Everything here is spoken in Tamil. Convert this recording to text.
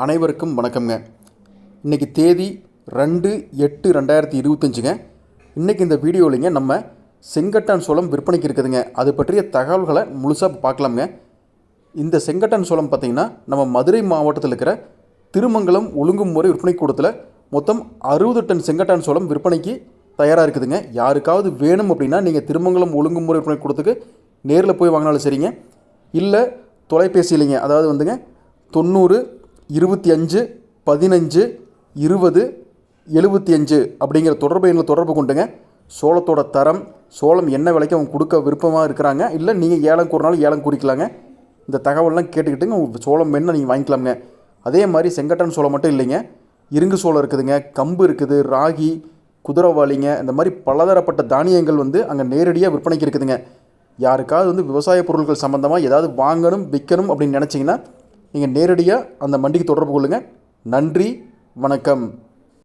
அனைவருக்கும் வணக்கம்ங்க. இன்றைக்கி தேதி 2/8/2025ங்க. இன்றைக்கி இந்த வீடியோவில்ங்க நம்ம செங்கட்டான் சோளம் விற்பனைக்கு இருக்குதுங்க. அது பற்றிய தகவல்களை முழுசாக பார்க்கலாமுங்க. இந்த செங்கட்டான் சோளம் பார்த்திங்கன்னா நம்ம மதுரை மாவட்டத்தில் இருக்கிற திருமங்கலம் ஒழுங்குமுறை விற்பனை கூடத்தில் மொத்தம் 60 டன் செங்கட்டான் சோளம் விற்பனைக்கு தயாராக இருக்குதுங்க. யாருக்காவது வேணும் அப்படின்னா நீங்கள் திருமங்கலம் ஒழுங்குமுறை விற்பனை கூடத்துக்கு நேரில் போய் வாங்கினாலும் சரிங்க, இல்லை தொலைபேசியிலைங்க, அதாவது வந்துங்க 90 25 15 20 75 அப்படிங்கிற தொடர்பு எண்ணில் தொடர்பு கொண்டுங்க சோளத்தோட தரம், சோளம் என்ன விலைக்கு அவங்க கொடுக்க விருப்பமாக இருக்கிறாங்க, இல்லை நீங்கள் ஏலம் கூறினாலும் ஏலம் குறிக்கலாங்க. இந்த தகவல்லாம் கேட்டுக்கிட்டுங்க உங்களுக்கு சோளம் வேணும்னா நீங்கள் வாங்கிக்கலாமுங்க. அதே மாதிரி செங்கட்டான் சோளம் மட்டும் இல்லைங்க, இருங்கு சோளம் இருக்குதுங்க, கம்பு இருக்குது, ராகி, குதிரைவாளிங்க, இந்த மாதிரி பலதரப்பட்ட தானியங்கள் அங்கே நேரடியாக விற்பனைக்கு இருக்குதுங்க. யாருக்காவது விவசாய பொருட்கள் சம்மந்தமாக ஏதாவது வாங்கணும் விற்கணும் அப்படின்னு நினச்சிங்கன்னா நீங்கள் நேரடியாக அந்த மண்டிக்கு தொடர்பு கொள்ளுங்கள். நன்றி, வணக்கம்.